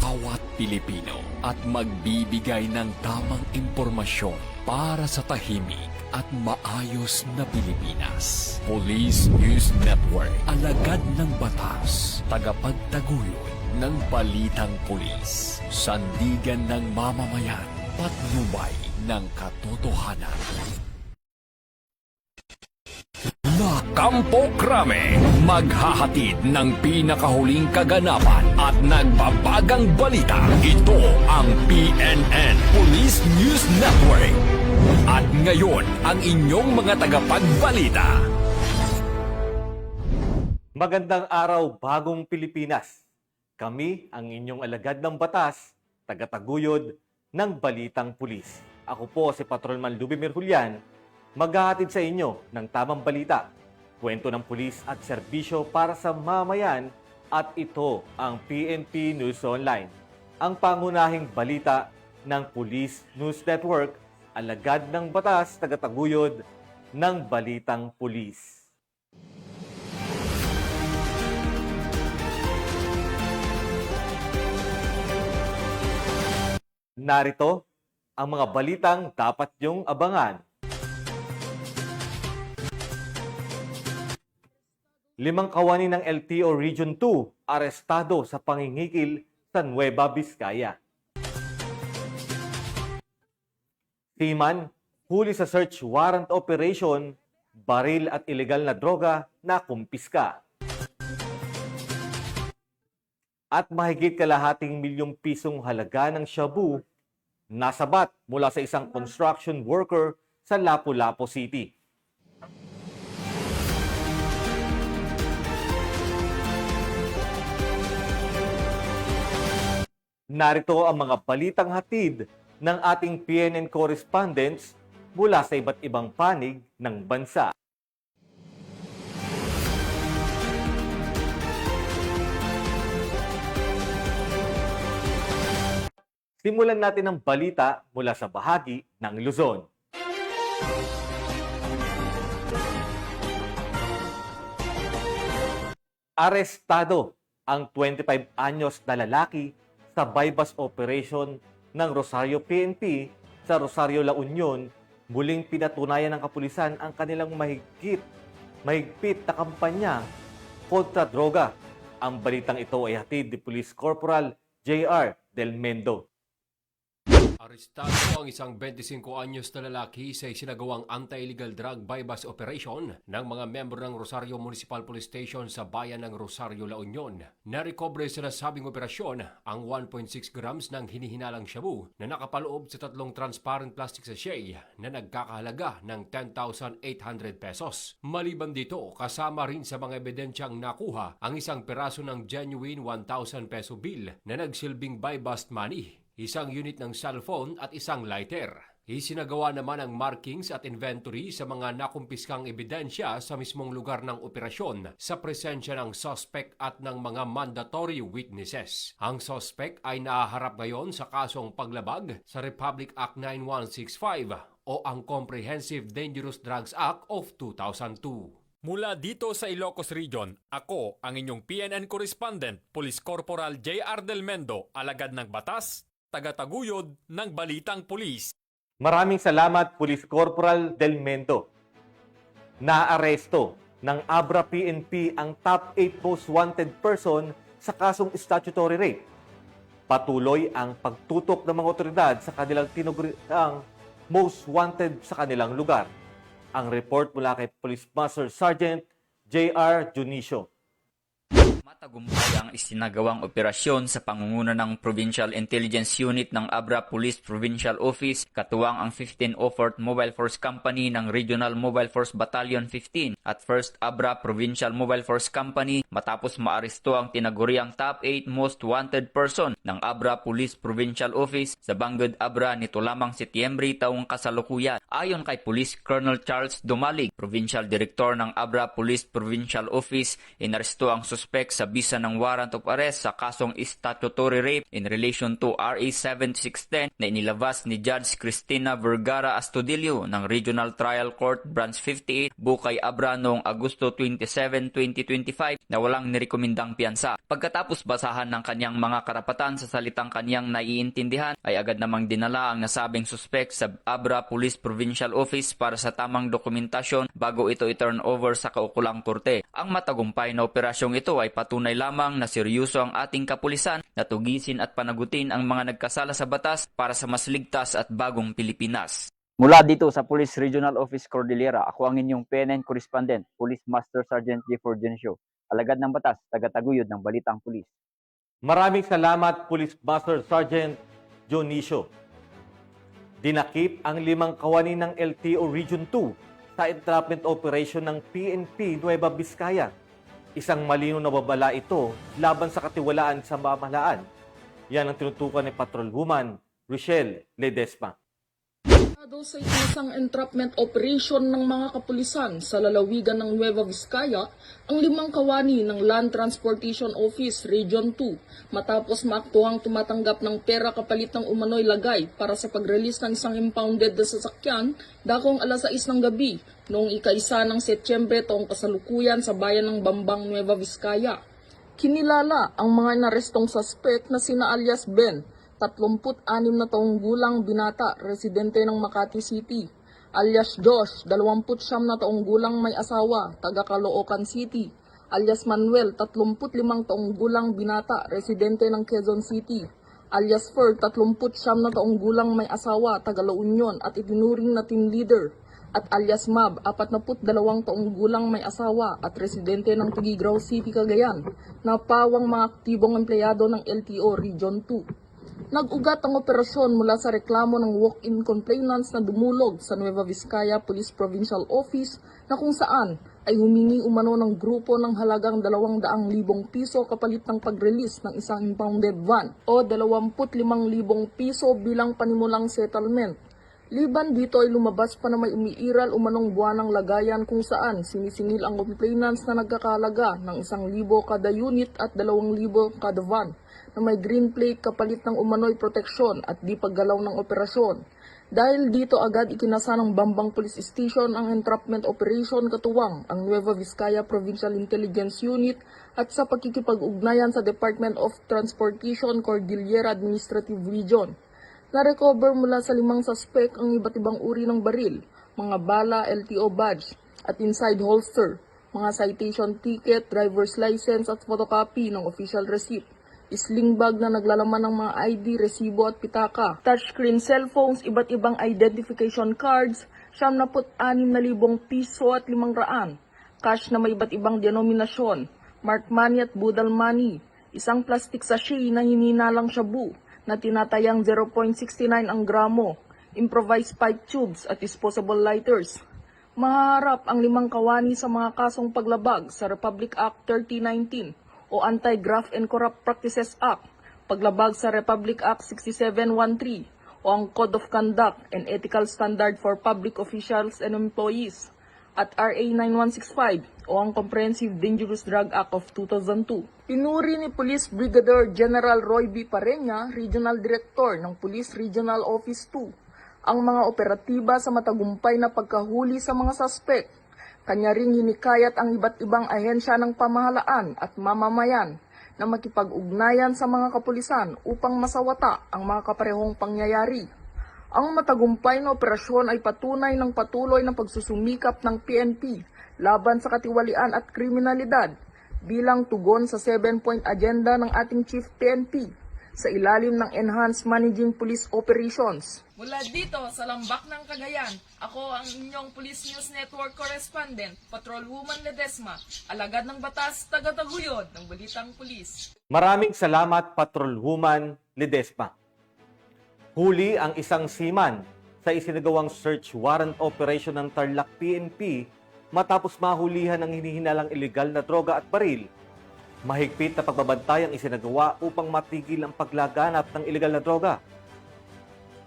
bawat Pilipino at magbibigay ng tamang impormasyon para sa tahimik at maayos na Pilipinas. Police News Network, alagad ng batas, tagapagtaguyod ng balitang pulis, sandigan ng mamamayan, patnubay ng katotohanan. La Campo Crame, maghahatid ng pinakahuling kaganapan at nagbabagang balita. Ito ang PNN Police News Network. At ngayon, ang inyong mga tagapagbalita. Magandang araw, bagong Pilipinas. Kami ang inyong alagad ng batas, tagataguyod ng Balitang Pulis. Ako po si Patrolman Lubimir Julian, maghahatid sa inyo ng tamang balita, kwento ng pulis at serbisyo para sa mamayan, at ito ang PNP News Online, ang pangunahing balita ng Police News Network, alagad ng batas, tagataguyod ng Balitang Pulis. Narito ang mga balitang dapat niyong abangan. 5 kawani ng LTO Region 2 arestado sa pangingikil sa Nueva Vizcaya. Seaman, huli sa search warrant operation, baril at ilegal na droga na kumpiska. At mahigit kalahating milyong pisong halaga ng shabu nasabat mula sa isang construction worker sa Lapu-Lapu City. Narito ang mga balitang hatid ng ating PNN correspondents mula sa iba't ibang panig ng bansa. Simulan natin ang balita mula sa bahagi ng Luzon. Arestado ang 25 anyos na lalaki sa bypass operation ng Rosario PNP sa Rosario, La Union. Muling pinatunayan ng kapulisan ang kanilang mahigpit na kampanya kontra droga. Ang balitang ito ay hatid ni Police Corporal J.R. Del Mendo. Arestado ang isang 25 anyos na lalaki sa isinagawang anti-illegal drug bypass operation ng mga membro ng Rosario Municipal Police Station sa bayan ng Rosario, La Union. Narekobre sa nasabing operasyon ang 1.6 grams ng hinihinalang shabu na nakapaloob sa 3 transparent plastic sachet na nagkakahalaga ng 10,800 pesos. Maliban dito, kasama rin sa mga ebidensyang nakuha ang isang peraso ng genuine 1,000 peso bill na nagsilbing buy-bust money, isang unit ng cellphone at isang lighter. Isinagawa naman ang markings at inventory sa mga nakumpiskang ebidensya sa mismong lugar ng operasyon sa presensya ng suspect at ng mga mandatory witnesses. Ang suspect ay nahaharap ngayon sa kasong paglabag sa Republic Act 9165 o ang Comprehensive Dangerous Drugs Act of 2002. Mula dito sa Ilocos Region, ako ang inyong PNN correspondent, Police Corporal J.R. Del Mendo, alagad ng batas, tagataguyod ng Balitang Pulis. Maraming salamat, Police Corporal Del Mendo. Naaresto ng Abra PNP ang top 8 most wanted person sa kasong statutory rape. Patuloy ang pagtutok ng mga otoridad sa kanilang tinuguriang most wanted sa kanilang lugar. Ang report mula kay Police Master Sergeant J.R. Junicio. Matagumpay ang isinagawang operasyon sa pangunguna ng Provincial Intelligence Unit ng Abra Police Provincial Office, katuwang ang 1504th Mobile Force Company ng Regional Mobile Force Battalion 15 at 1st Abra Provincial Mobile Force Company matapos maaresto ang tinaguriang top 8 most wanted person ng Abra Police Provincial Office sa Bangged Abra nito lamang Setyembre taong kasalukuyan. Ayon kay Police Colonel Charles Dumalig, Provincial Director ng Abra Police Provincial Office, inaresto ang suspect sa bisa ng warrant of arrest sa kasong statutory rape in relation to RA 7610 na inilabas ni Judge Cristina Vergara Astudillo ng Regional Trial Court Branch 58, Bukay Abra noong Agosto 27, 2025 na walang nirekomendang piyansa. Pagkatapos basahan ng kanyang mga karapatan sa salitang kanyang naiintindihan, ay agad namang dinala ang nasabing suspect sa Abra Police Provincial Office para sa tamang dokumentasyon bago ito i-turn over sa kaukulang korte. Ang matagumpay na operasyong ito ay patunay lamang na seryoso ang ating kapulisan na tugisin at panagutin ang mga nagkasala sa batas para sa mas ligtas at bagong Pilipinas. Mula dito sa Police Regional Office Cordillera, ako ang inyong PNN Correspondent, Police Master Sergeant J. Fulgencio, alagad ng batas, tagataguyod ng Balitang Pulis. Maraming salamat, Police Master Sergeant Dionisio. Dinakip ang 5 kawani ng LTO Region 2 sa entrapment operation ng PNP Nueva Vizcaya. Isang malino na babala ito laban sa katiwalaan sa pamahalaan. Yan ang tinutukan ni Patrolwoman Rochelle Ledesma. Sa isang entrapment operation ng mga kapulisan sa lalawigan ng Nueva Vizcaya ang 5 kawani ng Land Transportation Office Region 2 matapos maaktuhang tumatanggap ng pera kapalit ng umano'y lagay para sa pag-release ng isang impounded na sasakyan dakong alas 6 ng gabi noong ika-1 ng Setyembre taong kasalukuyan sa bayan ng Bambang, Nueva Vizcaya. Kinilala ang mga inarestong suspect na sina alias Ben, 36 na taong gulang binata, residente ng Makati City. Alias Josh, 29 na taong gulang may asawa, taga Caloocan City. Alias Manuel, 35 taong gulang binata, residente ng Quezon City. Alias Fer, 39 na taong gulang may asawa, taga La Union at itinuring na team leader. At alias Mab, 42 taong gulang may asawa at residente ng Tugigraw City, Cagayan, na pawang mga aktibong empleyado ng LTO Region 2. Nag-ugat ang operasyon mula sa reklamo ng walk-in complainants na dumulog sa Nueva Vizcaya Police Provincial Office na kung saan ay humingi umano ng grupo ng halagang 200,000 piso kapalit ng pag-release ng isang impounded van o 25,000 piso bilang panimulang settlement. Liban dito ay lumabas pa na may umiiral umanong buwanang lagayan kung saan sinisingil ang complainants na nagkakalaga ng 1,000 kada unit at 2,000 kada van na may green plate kapalit ng umano'y proteksyon at di paggalaw ng operasyon. Dahil dito agad ikinasa ng Bambang Police Station ang entrapment operation katuwang ang Nueva Vizcaya Provincial Intelligence Unit at sa pagkikipag-ugnayan sa Department of Transportation Cordillera Administrative Region. Na-recover mula sa 5 suspect ang iba't ibang uri ng baril, mga bala, LTO badge at inside holster, mga citation ticket, driver's license at photocopy ng official receipt, sling bag na naglalaman ng mga ID, resibo at pitaka, touchscreen cellphones, iba't ibang identification cards, 76,000 piso at 500, cash na may iba't ibang denominasyon, marked money at budal money, isang plastic sachet na hininalang shabu na tinatayang 0.69 ang gramo, improvised pipe tubes at disposable lighters. Maharap ang 5 kawani sa mga kasong paglabag sa Republic Act 3019 o Anti-Graft and Corrupt Practices Act, paglabag sa Republic Act 6713 o ang Code of Conduct and Ethical Standard for Public Officials and Employees at RA 9165 o ang Comprehensive Dangerous Drug Act of 2002. Pinuri ni Police Brigadier General Roy B. Pareña, Regional Director ng Police Regional Office 2, ang mga operatiba sa matagumpay na pagkahuli sa mga suspect. Kanya ring hinikayat ang iba't ibang ahensya ng pamahalaan at mamamayan na makipag-ugnayan sa mga kapulisan upang masawata ang mga kaparehong pangyayari. Ang matagumpay na operasyon ay patunay ng patuloy na pagsusumikap ng PNP laban sa katiwalian at kriminalidad bilang tugon sa 7-point agenda ng ating Chief PNP sa ilalim ng Enhanced Managing Police Operations. Mula dito sa Lambak ng Cagayan, ako ang inyong Police News Network Correspondent, Patrolwoman Ledesma, alagad ng batas, tagataguyod ng Balitang Pulis. Maraming salamat, Patrolwoman Ledesma. Huli ang isang seaman sa isinagawang search warrant operation ng Tarlac PNP matapos mahulihan ng hinihinalang ilegal na droga at baril. Mahigpit na pagbabantay ang isinagawa upang matigil ang paglaganap ng ilegal na droga.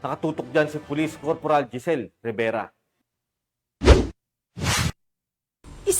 Nakatutok dyan si Police Corporal Giselle Rivera.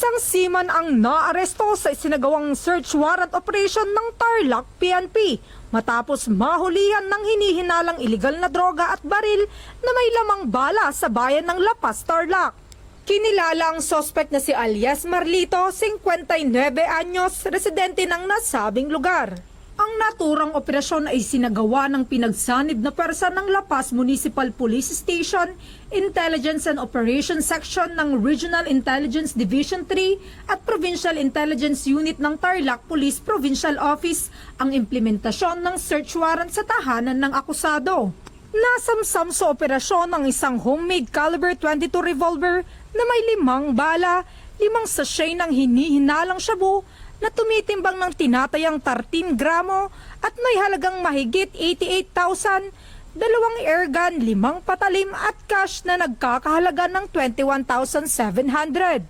Isang seaman ang naaresto sa isinagawang search warrant operation ng Tarlac PNP matapos mahulihan ng hinihinalang iligal na droga at baril na may lamang bala sa bayan ng La Paz, Tarlac. Kinilala ang sospek na si alias Marlito, 59 anyos, residente ng nasabing lugar. Ang naturang operasyon ay sinagawa ng pinagsanib na pwersa ng La Paz Municipal Police Station, Intelligence and Operations Section ng Regional Intelligence Division 3 at Provincial Intelligence Unit ng Tarlac Police Provincial Office ang implementasyon ng search warrant sa tahanan ng akusado. Nasamsam sa operasyon ang isang homemade caliber 22 revolver na may 5 bala, 5 sachet ng hinihinalang shabu na tumitimbang ng tinatayang 13 gramo at may halagang mahigit 88,000, 2 airgun, 5 patalim at cash na nagkakahalaga ng 21,700.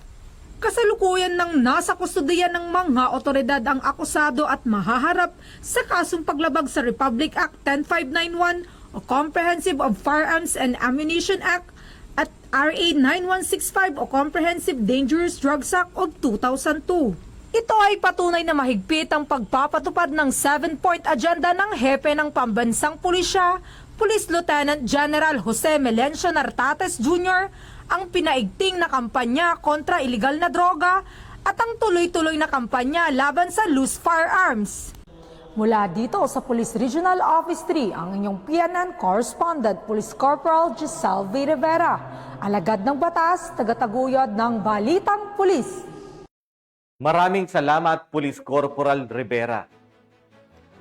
Kasalukuyan ng nasa kustudiyan ng mga otoridad ang akusado at mahaharap sa kasong paglabag sa Republic Act 10591 o Comprehensive of Firearms and Ammunition Act at RA 9165 o Comprehensive Dangerous Drugs Act of 2002. Ito ay patunay na mahigpit ang pagpapatupad ng 7-point agenda ng hepe ng pambansang pulisya, Police Lieutenant General Jose Melencio Nartates Jr., ang pinaigting na kampanya kontra iligal na droga at ang tuloy-tuloy na kampanya laban sa loose firearms. Mula dito sa Police Regional Office 3, ang inyong PNN Correspondent, Police Corporal Giselle V. Rivera, alagad ng batas, tagataguyod ng Balitang Pulis. Maraming salamat, Police Corporal Rivera.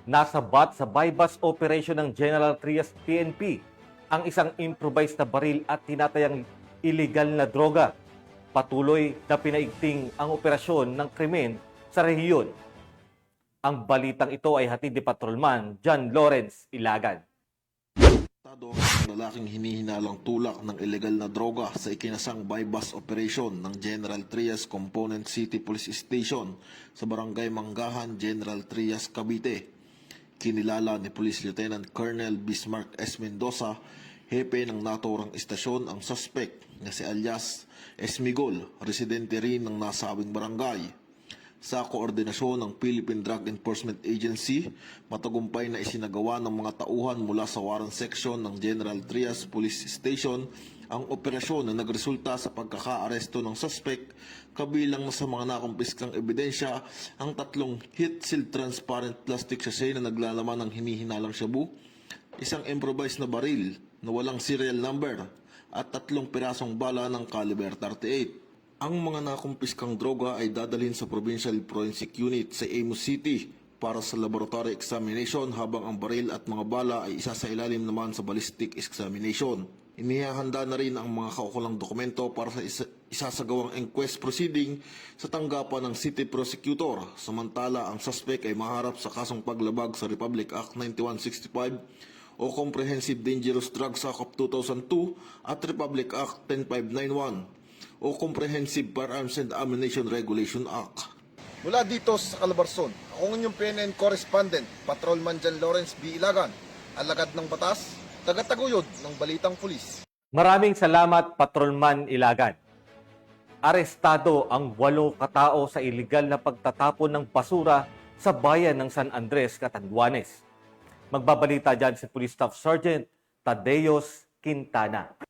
Nasabat sa bypass operation ng General Trias PNP ang isang improvised na baril at tinatayang illegal na droga. Patuloy na pinaigting ang operasyon ng krimen sa rehiyon. Ang balitang ito ay hatid ni Patrolman John Lawrence Ilagan. Ang lalaking hinihinalang tulak ng ilegal na droga sa ikinasang bypass operation ng General Trias Component City Police Station sa Barangay Manggahan, General Trias, Cavite. Kinilala ni Police Lieutenant Colonel Bismarck S. Mendoza, hepe ng naturang istasyon, ang suspect na si alias Esmigol, residente rin ng nasabing barangay. Sa koordinasyon ng Philippine Drug Enforcement Agency, matagumpay na isinagawa ng mga tauhan mula sa Warrant Section ng General Trias Police Station ang operasyon na nagresulta sa pagkakaaresto ng suspect, kabilang sa mga nakumpiskang ebidensya ang 3 heat-sealed transparent plastic sachet na naglalaman ng hinihinalang shabu, isang improvised na baril na walang serial number at 3 pirasong bala ng caliber 38. Ang mga nakumpiskang droga ay dadalhin sa Provincial Forensic Unit sa Imus City para sa laboratory examination, habang ang baril at mga bala ay isa sa ilalim naman sa ballistic examination. Inihahanda na rin ang mga kaukulang dokumento para sa isasagawang inquest proceeding sa tanggapan ng City Prosecutor, samantala ang suspect ay maharap sa kasong paglabag sa Republic Act 9165 o Comprehensive Dangerous Drugs Act of 2002 at Republic Act 10591 o Comprehensive Firearms and Ammunition Regulation Act. Mula dito sa Calabarzon, ako ang inyong PNN Correspondent, Patrolman John Lawrence B. Ilagan, alagad ng batas, tagataguyod ng Balitang Pulis. Maraming salamat, Patrolman Ilagan. Arestado ang 8 katao sa iligal na pagtatapon ng basura sa bayan ng San Andres, Catanduanes. Magbabalita dyan si Police Staff Sergeant Tadeos Quintana.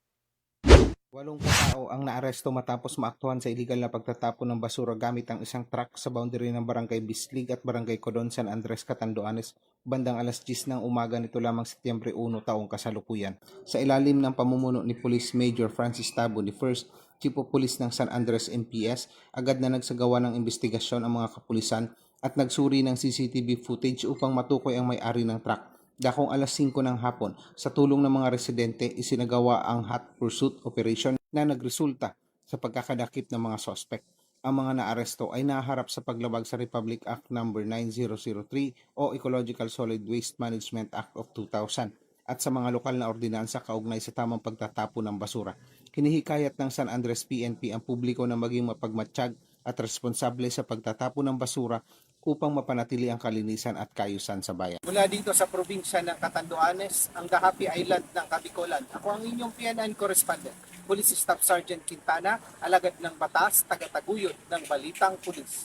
8 katao ang naaresto matapos maaktuhan sa iligal na pagtatapon ng basura gamit ang isang truck sa boundary ng Barangay Bislig at Barangay Codon, San Andres, Catanduanes, bandang alas 10 ng umaga nito lamang Setyembre 1 taong kasalukuyan. Sa ilalim ng pamumuno ni Police Major Francis Tabo, ni First Chief of Police ng San Andres NPS, agad na nagsagawa ng investigasyon ang mga kapulisan at nagsuri ng CCTV footage upang matukoy ang may-ari ng truck. Dakong alas 5 ng hapon, sa tulong ng mga residente, isinagawa ang hot pursuit operation na nagresulta sa pagkakadakip ng mga sospek. Ang mga naaresto ay naharap sa paglabag sa Republic Act No. 9003 o Ecological Solid Waste Management Act of 2000 at sa mga lokal na ordinansa kaugnay sa tamang pagtatapon ng basura. Hinihikayat ng San Andres PNP ang publiko na maging mapagmatsyag at responsable sa pagtatapon ng basura upang mapanatili ang kalinisan at kaayusan sa bayan. Mula dito sa probinsya ng Catanduanes, ang The Happy Island ng Kabikolan. Ako ang inyong PNN correspondent, Police Staff Sergeant Quintana, alagad ng batas, tagataguyod ng Balitang Pulis.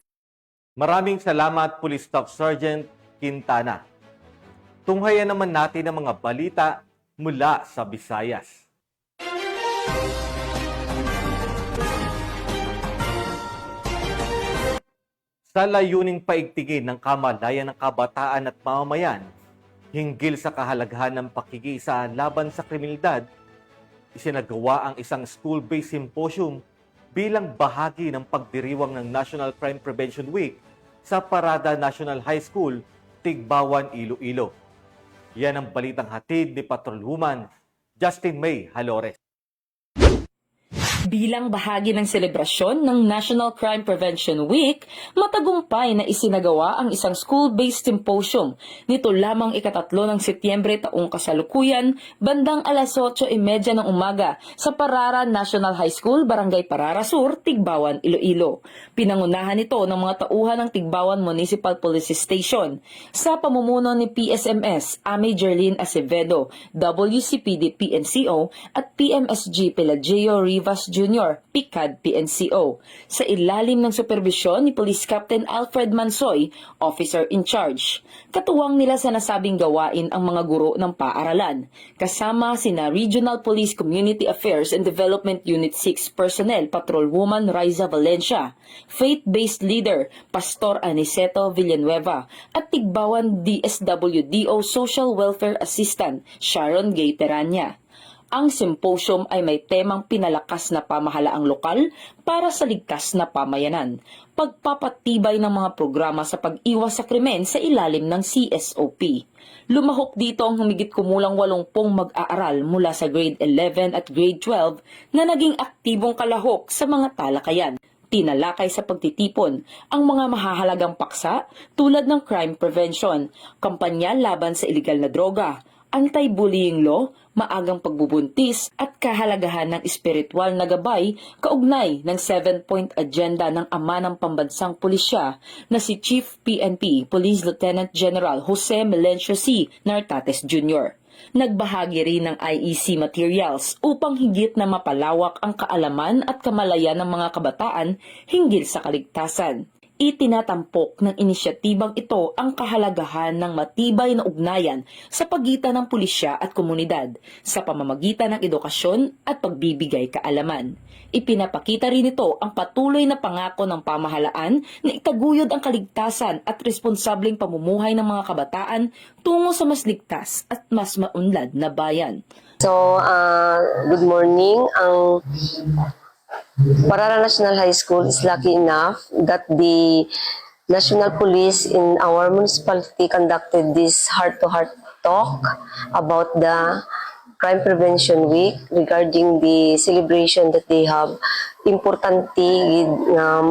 Maraming salamat, Police Staff Sergeant Quintana. Tunghayan naman natin ang mga balita mula sa Visayas. Sa layuning paigtingin ng kamalayan ng kabataan at mamamayan, hinggil sa kahalagahan ng pakikiisa laban sa kriminalidad, isinagawa ang isang school-based symposium bilang bahagi ng pagdiriwang ng National Crime Prevention Week sa Parada National High School, Tigbawan, Iloilo. Yan ang balitang hatid ni Patrolwoman Justin May Halores. Bilang bahagi ng selebrasyon ng National Crime Prevention Week, matagumpay na isinagawa ang isang school-based symposium nito lamang ikatatlo ng Setyembre taong kasalukuyan, bandang 8:30 ng umaga sa Parara National High School, Barangay Parara Sur, Tigbawan, Iloilo. Pinangunahan ito ng mga tauhan ng Tigbawan Municipal Police Station sa pamumuno ni PSMS Amy Jerlyn Acevedo, WCPD PNCO at PMSG Pelagio Rivas Jr., PICAD PNCO, sa ilalim ng superbisyon ni Police Captain Alfred Mansoy, Officer in Charge. Katuwang nila sa nasabing gawain ang mga guro ng paaralan, kasama sina Regional Police Community Affairs and Development Unit 6 Personnel Patrolwoman Riza Valencia, Faith-Based Leader Pastor Aniceto Villanueva, at Tigbawan DSWDO Social Welfare Assistant Sharon Gay Teranya. Ang symposium ay may temang pinalakas na pamahalaang lokal para sa ligtas na pamayanan, pagpapatibay ng mga programa sa pag-iwas sa krimen sa ilalim ng CSOP. Lumahok dito ang humigit kumulang 80 mag-aaral mula sa grade 11 at grade 12 na naging aktibong kalahok sa mga talakayan. Tinalakay sa pagtitipon ang mga mahahalagang paksa tulad ng crime prevention, kampanya laban sa iligal na droga, anti-bullying law, maagang pagbubuntis at kahalagahan ng espiritual na gabay kaugnay ng 7-point agenda ng ama ng pambansang pulisya na si Chief PNP Police Lieutenant General Jose Melencio C. Nartates Jr. Nagbahagi rin ng IEC materials upang higit na mapalawak ang kaalaman at kamalayan ng mga kabataan hinggil sa kaligtasan. Itinatampok ng inisyatibang ito ang kahalagahan ng matibay na ugnayan sa pagitan ng pulisya at komunidad sa pamamagitan ng edukasyon at pagbibigay kaalaman. Ipinapakita rin ito ang patuloy na pangako ng pamahalaan na itaguyod ang kaligtasan at responsableng pamumuhay ng mga kabataan tungo sa mas ligtas at mas maunlad na bayan. So, good morning. Ang Parara National High School is lucky enough that the National Police in our municipality conducted this heart-to-heart talk about the Crime Prevention Week regarding the celebration that they have. Importante na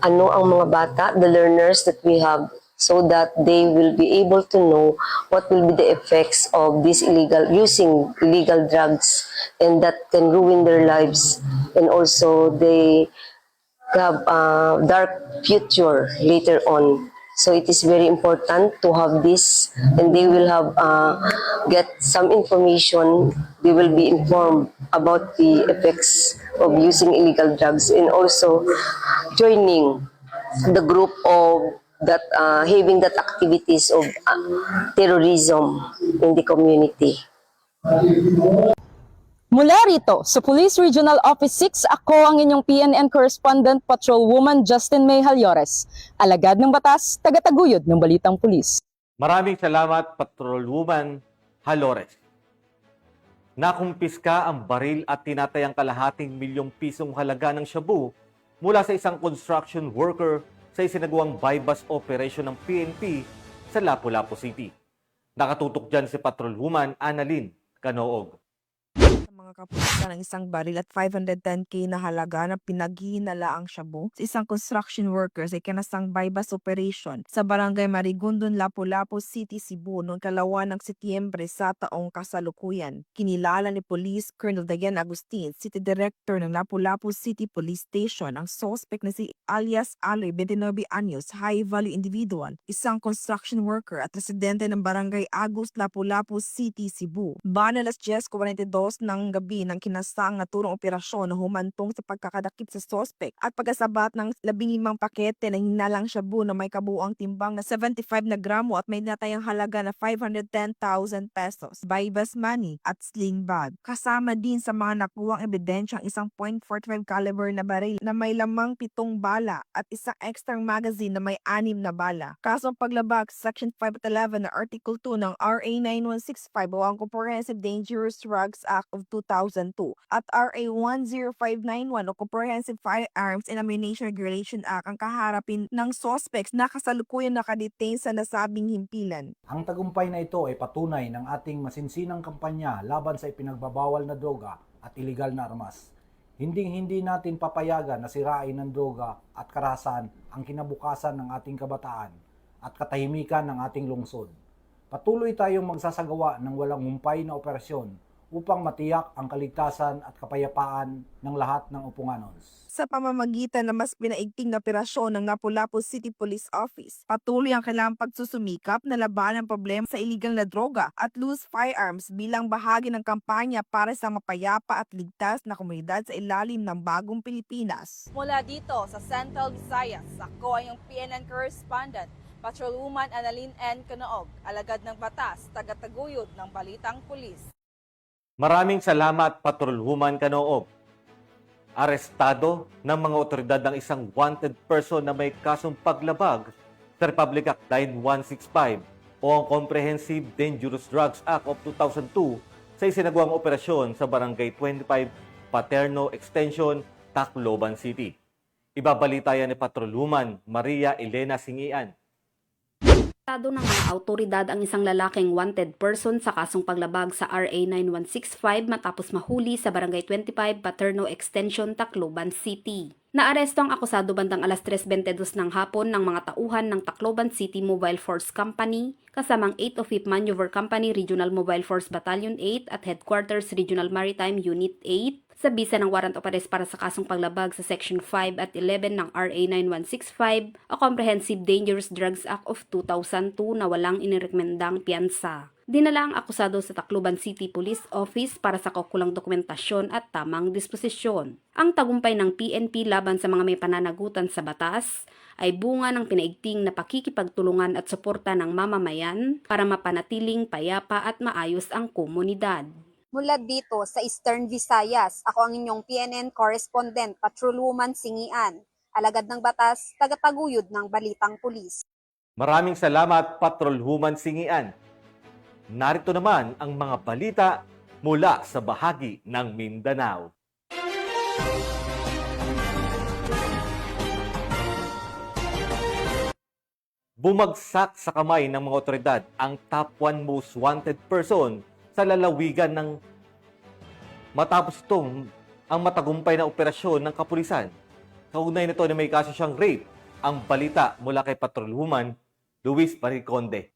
ano ang mga bata, the learners that we have, so that they will be able to know what will be the effects of this using illegal drugs, and that can ruin their lives, and also they have a dark future later on. So it is very important to have this, and they will have get some information. They will be informed about the effects of using illegal drugs, and also joining the group of that having that activities of terrorism in the community. Mula rito sa Police Regional Office 6, ako ang inyong PNN correspondent Patrolwoman Justin May Halores, alagad ng batas, tagataguyod ng Balitang Pulis. Maraming salamat, Patrolwoman Halores. Nakumpiska ang baril at tinatayang kalahating milyong pisong halaga ng shabu mula sa isang construction worker sa isinagawang bypass operation ng PNP sa Lapu-Lapu City. Nakatutok dyan si Patrolwoman Annalyn Canoog. Sa mga mga kapulisan ang isang baril at 510k na halaga na pinaghihinalaang shabu sa isang construction worker sa ikinasang bypass operation sa barangay Marigondon, Lapu-Lapu City, Cebu noong 2 ng Setyembre sa taong kasalukuyan. Kinilala ni Police Colonel Dayan Agustin, City Director ng Lapu-Lapu City Police Station, ang suspect na si alias Aloy, 29 anyos, high-value individual, isang construction worker at residente ng barangay Agus, Lapu-Lapu City, Cebu. Bana alas 10:42 ng gabi ng kinasang naturong operasyon na humantong sa pagkakadakip sa suspect at pagkasabat ng 15 pakete ng hinalang shabu na may kabuuang timbang na 75 na gramo at may natayang halaga na 510,000 pesos, bypass money at sling bag. Kasama din sa mga nakuwang ebidensya ang isang .45 caliber na baril na may lamang 7 bala at isang extra magazine na may 6 na bala. Kasong paglabag sa Section 511 na Article 2 ng RA 9165 o ang Comprehensive Dangerous Drugs Act of 2002 at RA 10591 o Comprehensive Firearms and Ammunition Regulation Act ang kaharapin ng suspects na kasalukuyan nakadetain sa nasabing himpilan. Ang tagumpay na ito ay patunay ng ating masinsinang kampanya laban sa ipinagbabawal na droga at iligal na armas. Hindi natin papayagan na sirain ng droga at karahasan ang kinabukasan ng ating kabataan at katahimikan ng ating lungsod. Patuloy tayong magsasagawa ng walang humpay na operasyon upang matiyak ang kaligtasan at kapayapaan ng lahat ng Upunganons. Sa pamamagitan ng mas pinaigting na operasyon ng Lapu-Lapu City Police Office, patuloy ang kailangang pagsusumikap na labanan ang problema sa iligal na droga at loose firearms bilang bahagi ng kampanya para sa mapayapa at ligtas na komunidad sa ilalim ng bagong Pilipinas. Mula dito sa Central Visayas, ako ay yung PNN correspondent, Patrolwoman Annalyn N. Canoog, alagad ng batas, tagataguyod ng Balitang Pulis. Maraming salamat, Patrolwoman Canoog. Arestado ng mga otoridad ng isang wanted person na may kasong paglabag sa Republic Act 9165 o ang Comprehensive Dangerous Drugs Act of 2002 sa isinagawang operasyon sa Barangay 25, Paterno Extension, Tacloban City. Ibabalita yan ni Patrolwoman Maria Elena Singian. Arestado ng mga autoridad ang isang lalaking wanted person sa kasong paglabag sa RA 9165 matapos mahuli sa Barangay 25, Paterno Extension, Tacloban City. Naaresto ang akusado bandang alas 3:22 ng hapon ng mga tauhan ng Tacloban City Mobile Force Company, kasamang 8th of 5th Maneuver Company Regional Mobile Force Battalion 8 at Headquarters Regional Maritime Unit 8, sa bisa ng warrant of arrest para sa kasong paglabag sa Section 5 at 11 ng RA 9165 o Comprehensive Dangerous Drugs Act of 2002 na walang inirekomendang piyansa. Dinala ang akusado sa Tacloban City Police Office para sa kaukulang dokumentasyon at tamang disposisyon. Ang tagumpay ng PNP laban sa mga may pananagutan sa batas ay bunga ng pinaigting na pakikipagtulungan at suporta ng mamamayan para mapanatiling payapa at maayos ang komunidad. Mula dito sa Eastern Visayas, ako ang inyong PNN correspondent, Patrolwoman Singian, alagad ng batas, tagataguyod ng Balitang Pulis. Maraming salamat, Patrolwoman Singian. Narito naman ang mga balita mula sa bahagi ng Mindanao. Bumagsak sa kamay ng mga otoridad ang top 1 most wanted person sa lalawigan ng matapos itong ang matagumpay na operasyon ng kapulisan. Kaugnay nito na may kaso siyang rape. Ang balita mula kay Patrolwoman Luis Mariconde.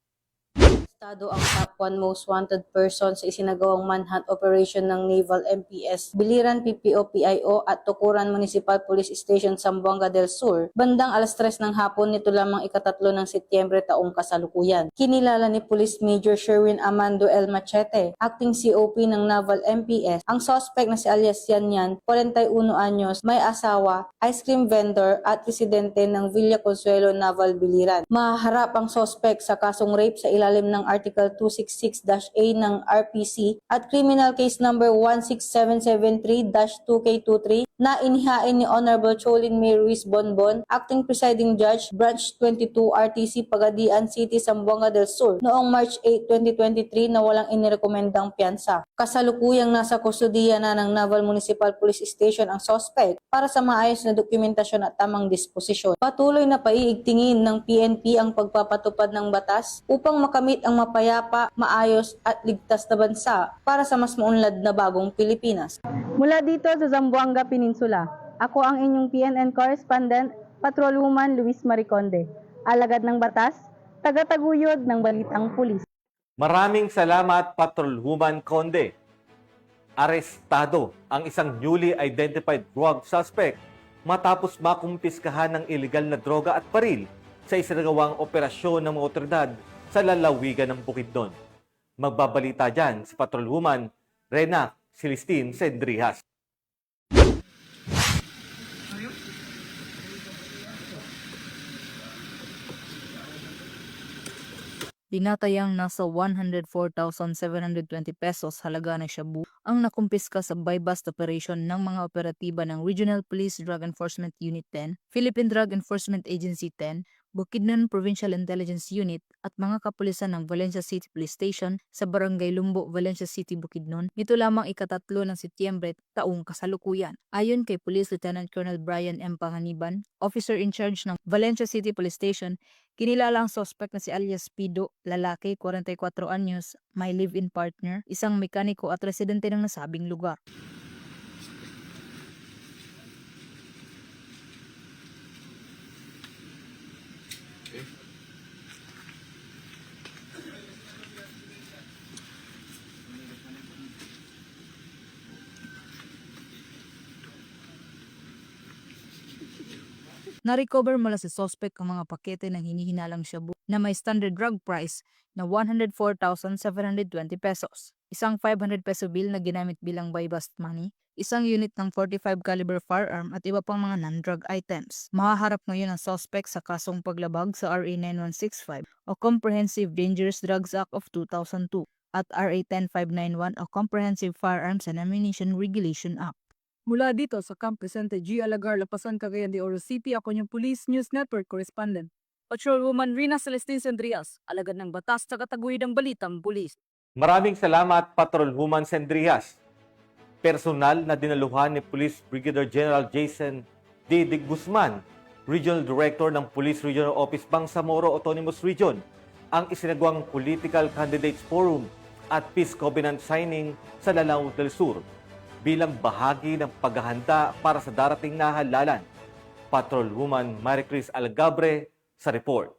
Arestado ang top 1 most wanted person sa isinagawang manhunt operation ng Naval MPS, Biliran PPO-PIO at Tukuran Municipal Police Station, Zamboanga del Sur, bandang alas 3 ng hapon nito lamang ika-3 ng Setyembre taong kasalukuyan. Kinilala ni Police Major Sherwin Amando L. Machete, acting COP ng Naval MPS, ang suspect na si alias Yanyan, 41 anyos, may asawa, ice cream vendor at residente ng Villa Consuelo, Naval, Biliran. Mahaharap ang suspect sa kasong rape sa ilalim ng Article 266-A ng RPC at Criminal Case Number 16773-2K23 na inihain ni Honorable Cholin May Ruiz Bonbon, Acting Presiding Judge, Branch 22 RTC, Pagadian City, Zamboanga del Sur, noong March 8, 2023 na walang inirekomendang piyansa. Kasalukuyang nasa kustudiya na ng Naval Municipal Police Station ang suspect para sa maayos na dokumentasyon at tamang disposisyon. Patuloy na paiigtingin ng PNP ang pagpapatupad ng batas upang makamit ang mapayapa, maayos at ligtas na bansa para sa mas maunlad na bagong Pilipinas. Mula dito sa Zamboanga Peninsula, ako ang inyong PNN correspondent, Patrolwoman Luis Mariconde, alagad ng batas, tagataguyod ng balitang pulis. Maraming salamat, Patrolwoman Conde. Arestado ang isang newly identified drug suspect matapos makumpiskahan ng illegal na droga at baril sa isinagawang operasyon ng mga otoridad sa lalawigan ng Bukidnon. Magbabalita dyan si Patrolwoman Rena Celestine Sendrijas. Tinatayang nasa 104,720 pesos halaga ng shabu ang nakumpiska sa buy-bust operation ng mga operatiba ng Regional Police Drug Enforcement Unit 10, Philippine Drug Enforcement Agency 10, Bukidnon Provincial Intelligence Unit at mga kapulisan ng Valencia City Police Station sa Barangay Lumbo, Valencia City, Bukidnon nito lamang ika-3 ng Setyembre taong kasalukuyan. Ayon kay Police Lieutenant Colonel Brian M. Panganiban, officer in charge ng Valencia City Police Station, kinilala ang suspect na si alias Pido, lalaki, 44 anyos, may live-in partner, isang mekaniko at residente ng nasabing lugar. Na-recover mula sa suspect ang mga pakete ng hinihinalang shabu na may standard drug price na 104,720 pesos, isang 500 peso bill na ginamit bilang buy-bust money, isang unit ng 45 caliber firearm at iba pang mga non-drug items. Mahaharap ngayon ang suspect sa kasong paglabag sa RA 9165 o Comprehensive Dangerous Drugs Act of 2002 at RA 10591 o Comprehensive Firearms and Ammunition Regulation Act. Mula dito sa Camp Vicente G. Alagar, Lapasan, Cagayan de Oro City, ako yung Police News Network Correspondent. Patrolwoman Rena Celestine Sendrijas, alagad ng batas, tagataguyod ng balitang pulis. Maraming salamat, Patrolwoman Sendrijas. Personal na dinaluhan ni Police Brigadier General Jason D. De Guzman, Regional Director ng Police Regional Office Bangsamoro Autonomous Region, ang isinagawang Political Candidates Forum at Peace Covenant Signing sa Lanao del Sur bilang bahagi ng paghahanda para sa darating na halalan. Patrolwoman Maricris Algabre sa report.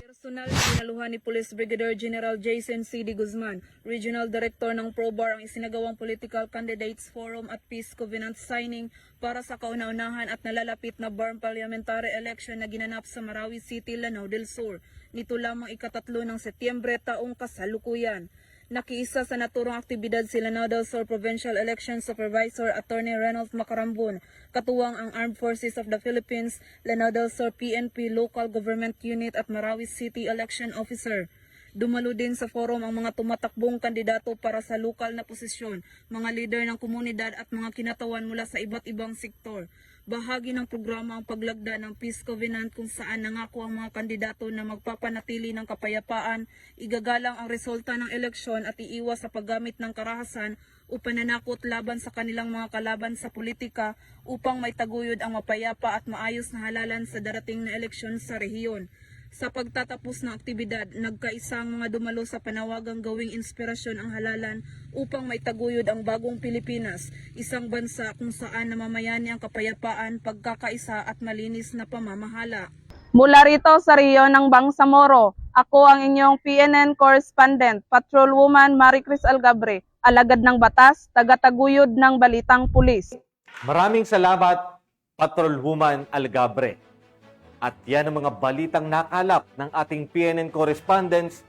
Personal dinaluhan ni Police Brigadier General Jason C. De Guzman, Regional Director ng PROBAR, ang isinagawang Political Candidates Forum at Peace Covenant Signing para sa kauna-unahan at nalalapit na BARM Parliamentary Election na ginanap sa Marawi City, Lanao del Sur. Nito lamang ika-3 ng Setyembre taong kasalukuyan. Nakiisa sa naturang aktibidad si Lanao del Sur Provincial Election Supervisor Attorney Reynold Macarambon, katuwang ang Armed Forces of the Philippines, Lanao del Sur PNP Local Government Unit at Marawi City Election Officer. Dumalo din sa forum ang mga tumatakbong kandidato para sa lokal na posisyon, mga leader ng komunidad at mga kinatawan mula sa iba't ibang sektor. Bahagi ng programa ang paglagda ng Peace Covenant kung saan nangako ang mga kandidato na magpapanatili ng kapayapaan, igagalang ang resulta ng eleksyon at iiwas sa paggamit ng karahasan o pananakot laban sa kanilang mga kalaban sa politika upang may taguyod ang mapayapa at maayos na halalan sa darating na eleksyon sa rehiyon. Sa pagtatapos ng aktibidad, nagkaisang mga dumalo sa panawagang gawing inspirasyon ang halalan upang may taguyod ang bagong Pilipinas, isang bansa kung saan namamayani ang kapayapaan, pagkakaisa at malinis na pamamahala. Mula rito sa Rio ng Bangsamoro, ako ang inyong PNN Correspondent, Patrolwoman Maricris Algabre, alagad ng batas, tagataguyod ng balitang pulis. Maraming salamat, Patrolwoman Algabre. At yan ang mga balitang nakalap ng ating PNN correspondents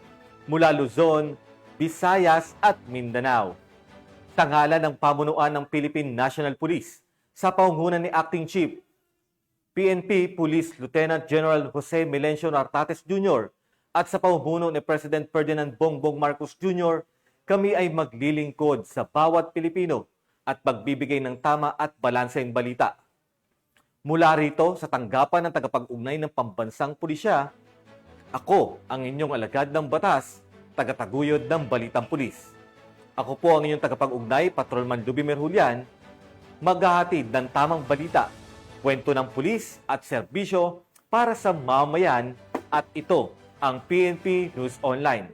mula Luzon, Visayas at Mindanao. Sa ngalan ng pamunuan ng Philippine National Police, sa paungunan ni Acting Chief PNP Police Lieutenant General Jose Melencio Nartates Jr. at sa paumuno ni President Ferdinand Bongbong Marcos Jr., kami ay maglilingkod sa bawat Pilipino at magbibigay ng tama at balanseng balita. Mula rito sa tanggapan ng tagapag-ugnay ng pambansang pulisya, ako ang inyong alagad ng batas, tagataguyod ng balitang pulis. Ako po ang inyong tagapag-ugnay, Patrolman Lubimir Julian, maghahatid ng tamang balita, kwento ng pulis at serbisyo para sa mamayan at ito ang PNP News Online.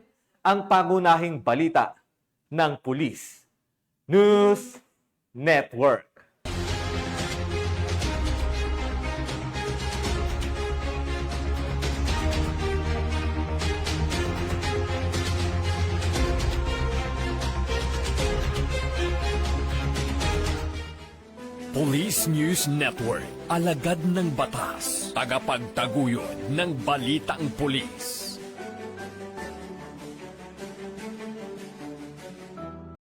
ang pangunahing balita ng Pulis News Network. Police News Network, alagad ng batas, tagapagtaguyod ng balitang pulis.